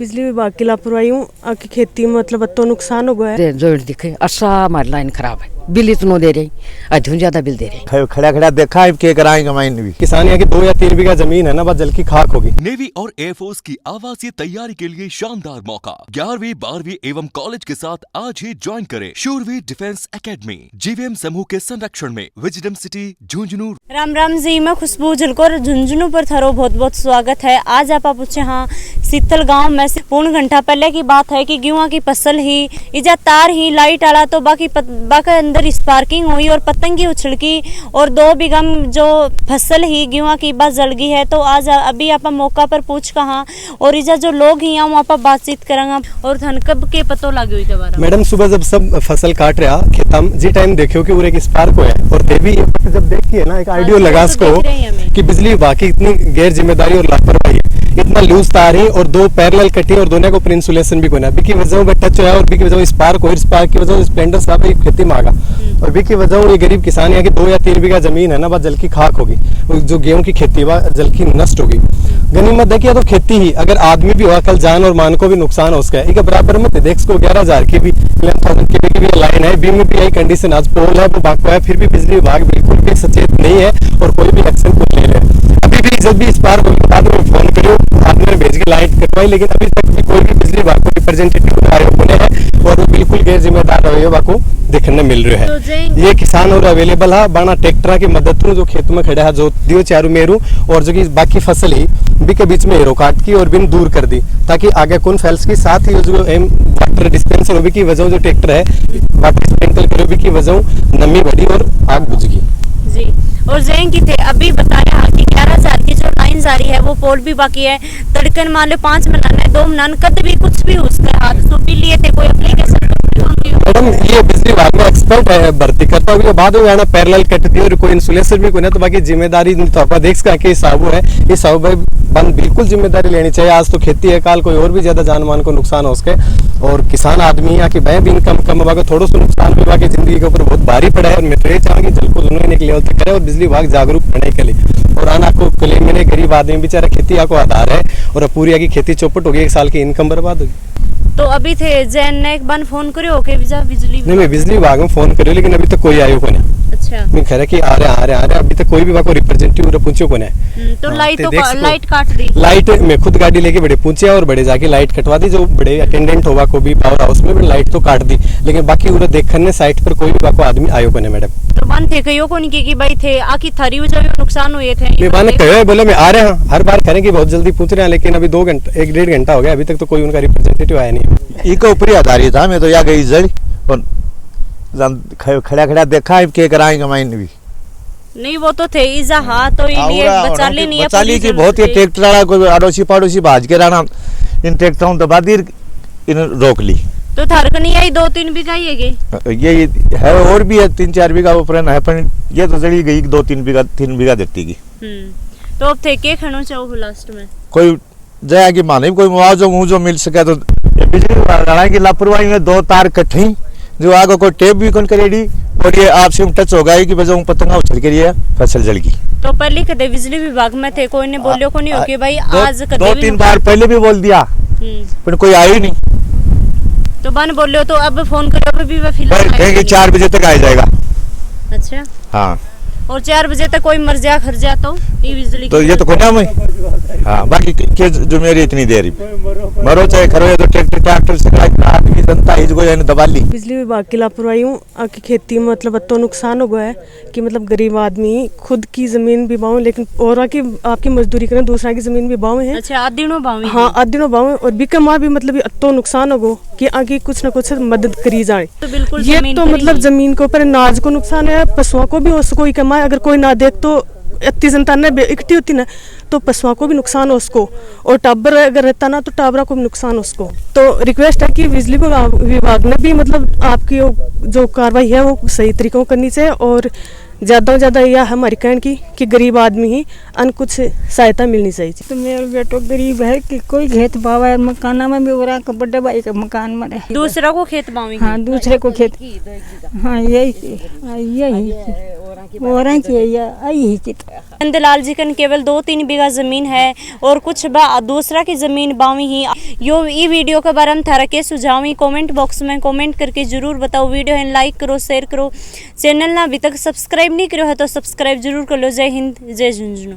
बिजली विभाग की लापरवाही की खेती में मतलब तो नुकसान हो गया है। जो दिखे अच्छा हमारी लाइन खराब है, बिल इतना दे रही, अधून ज्यादा बिल दे रही। खड़ा खड़ा देखा है के कराएंगे माइन भी। किसान यहाँ की 2 या 3 बीघा जमीन है ना, बस जल की खाक होगी। नेवी और एयरफोर्स की आवासीय तैयारी के लिए शानदार मौका। 11वीं 12वीं एवं कॉलेज के साथ आज ही ज्वाइन करें शूरवीर डिफेंस एकेडमी, जीवीएम समूह के संरक्षण में, विजडम सिटी झुंझुनू। राम राम जी, मैं खुशबू झलकोर झुंझुनू पर थारो बहुत बहुत स्वागत है। आज आप पूछे हाँ शीतल गांव में से पौन घंटा पहले की बात है कि गेहूं की फसल ही इजा तार ही लाइट आला तो बाकी अंदर स्पार्किंग हुई और पतंगी उछलकी और 2 बीघा जो फसल ही गेहूं की बस जल गई है। तो आज अभी आप मौका पर पूछ कहा और इजा जो लोग ही वहाँ पर बातचीत करेंगे और धन कब के पतो लगे हुई दोबारा। मैडम सुबह जब सब फसल काट रहा खेता में जी टाइम देखियो कि एक स्पार्क हुआ है और देवी जब देखी है ना एक आइडियो लगा इसको कि बिजली विभाग की इतनी गैर जिम्मेदारी और लापरवाही है। इतना लूज तार ही और 2 पैरेलल कटी और दोनों को ऊपर इंसुलेशन भी कोई ना, बिकी वजह में टच हुआ और बिकी वजह स्पार्क हो, स्पार्क की वजह स्प्लेंडर साहब एक खेती मांगा और बिकी वजह ये गरीब किसान यहाँ की 2 या 3 बीघा जमीन है ना, बस जल की खाक होगी। जो गेहूं की खेती वह जल की नष्ट होगी। गनीमत देखिए तो खेती ही अगर आदमी भी हुआ कल जान और मान को भी नुकसान हो उसका है बराबर में देख इसको 11,000 की भी 11,000 की भी लाइन है, बी में भी यही कंडीशन आज पोल है वो बाको है, फिर भी बिजली विभाग बिल्कुल भी सचेत नहीं है और कोई भी एक्शन को ले रहे। अभी भी जब भी इस बार बाद में फोन करो आदमी ने भेज के लाइट कटवाई, लेकिन अभी तक भी कोई भी बिजली विभाग को रिप्रेजेंटेटिव आए होने हैं और वो बिल्कुल गैर जिम्मेदार रहे को देखने मिल रहे हैं। ये किसान और अवेलेबल है बाना ट्रैक्टर की मदद जो खेत में खड़ा है जो दियो चारू मेरू और जो कि बाकी फसल ही भी के बीच में हेरो काट की और बिन दूर कर दी ताकि आगे कौन फैल्स की साथ ही जो वाटर डिस्पेंसर हो भी की वजह जो ट्रैक्टर है वाटर स्प्रिंकल करो भी की वजह नमी बढ़ी और आग बुझ गई जी। और जैन की थे अभी बताया कि 11,000 की जो लाइन जारी है वो पोल भी बाकी है। तड़कन मान लो 5 महीने 2 महीने कद भी कुछ भी उसका हाथ तो भी लिए थे कोई एप्लीकेशन। मैडम ये बिजली विभाग में एक्सपर्ट है भर्ती करता हुआ बाद में जाना पैरेलल कट दी और कोई इंसुलेशन भी कोई ना, तो बाकी जिम्मेदारी तो आप देख सका कि साहब है ये साहब बंद बिल्कुल जिम्मेदारी लेनी चाहिए। आज तो खेती है काल कोई और भी ज्यादा जान मान को नुकसान हो उसके और किसान आदमी यहाँ की भय भी इनकम कम होगा थोड़ा सा नुकसान भी बाकी जिंदगी के ऊपर बहुत भारी पड़ा है और मैं तो ये चाहूंगी जल को दोनों एक लेवल तक करे और बिजली विभाग जागरूक बनने के लिए और आना को क्लेम मैंने गरीब आदमी बेचारा खेती को आधार है और पूरी की खेती चौपट होगी, 1 साल की इनकम बर्बाद होगी। तो अभी थे जैन ने एक बार फोन करो के बिजली नहीं मैं बिजली विभाग में फोन करो लेकिन अभी तक कोई आयो को नहीं। अच्छा मैं कह रहा कि आ रहे अभी तक कोई भी वहाँ को रिप्रेजेंटेटिव पूछो को नहीं। तो लाइट काट दी लाइट में खुद गाड़ी लेके बड़े पूछे और बड़े जाके लाइट कटवा दी जो बड़े अटेंडेंट होगा को भी पावर हाउस में लाइट तो काट दी लेकिन बाकी उधर देखने साइट पर कोई भी वहाँ को आदमी आयो को नहीं। मैडम तो बन थे कयो को नहीं कि भाई थे आखिर थारी जो नुकसान हुए थे मैं बाने कहो बोले मैं आ रहे हैं हर बार करेंगे बहुत जल्दी पूछ रहे हैं लेकिन अभी 2 घंटा 1-1.5 घंटा हो गया अभी तक तो कोई उनका रिप्रेजेंटेटिव आया नहीं। इको ऊपर आधारित था मैं तो या गई जड़ और खड़ा खड़ा देखा है के कराएंगे माइन भी नहीं वो तो थे इजा हाँ तो ये बचाली नहीं है बचाली की बहुत ही ट्रैक्टर वाला कोई अड़ोसी पड़ोसी भाज के रहना इन ट्रैक्टरों तो बाद इन रोक ली तो थारक नहीं आई 2-3 बीघा ये है और भी है 3-4 बीघा ऊपर है पर ये तो जड़ी गई 2-3 बीघा 3 बीघा देती की। तो अब थे के खनो चाहो लास्ट में कोई जाए कि माने कोई मुआवजा मुझे मिल सके तो बिजली विभाग की लापरवाही में 2 तार कटी जो आगे कोई टेप भी कौन करेगी और ये आपसे टच हो गई कि वजह पतंगा उछल के लिए फसल जल गई। तो पहले कदे बिजली विभाग में थे कोई ने बोलियो को नहीं हो कि भाई आज कदे 2-3 बार पहले भी बोल दिया पर कोई आई नहीं तो बन बोलियो तो अब फोन करो अभी भी फिलहाल कहेंगे 4 बजे तक आ जाएगा। अच्छा हाँ और 4 बजे तक कोई मर जा खर जा तो ये बिजली तो ये तो कोना में हाँ बाकी के जो मेरी इतनी देर मरो चाहे करो या तो ट्रैक्टर से आदमी जनता ही जो दबा ली। बिजली विभाग की लापरवाही की खेती में मतलब तो नुकसान हो गया है कि मतलब गरीब आदमी खुद की जमीन भी बाऊ लेकिन और आपकी मजदूरी करें दूसरा की जमीन भी बाऊ है। अच्छा आदिनों बाऊ हाँ आदिनों बाऊ और बिका माँ भी मतलब तो नुकसान हो कि आगे कुछ न कुछ मदद करी जाए। तो बिल्कुल ये तो मतलब जमीन के ऊपर अनाज को नुकसान है पशुओं को भी उसको ही कमाए अगर कोई ना देख तो इतनी जनता ने इकट्ठी होती ना तो पशुओं को भी नुकसान हो उसको और टाबर अगर रहता ना तो टाबरा को भी नुकसान हो उसको। तो रिक्वेस्ट है कि बिजली विभाग ने भी मतलब आपकी जो कार्रवाई है वो सही तरीकों करनी चाहिए और ज़्यादा से ज़्यादा यह हमारी कहन की कि गरीब आदमी ही अन कुछ सहायता मिलनी चाहिए। तो मेरा बेटो गरीब है कि कोई खेत पावा है मकाना में भी हो रहा है बड़े भाई का मकान में रहे दूसरा को खेत पावे हाँ दूसरे को खेत हाँ यही वो रहा कि यही चित्र नंदलाल जी कन केवल 2-3 बीघा जमीन है और कुछ दूसरा की जमीन बावी ही यो ई वीडियो के बारे में थारा के सुझाव ही कमेंट बॉक्स में कमेंट करके जरूर बताओ। वीडियो है लाइक करो, शेयर करो, चैनल ना अभी तक सब्सक्राइब नहीं करो है तो सब्सक्राइब जरूर कर लो। जय हिंद, जय झुंझुनू।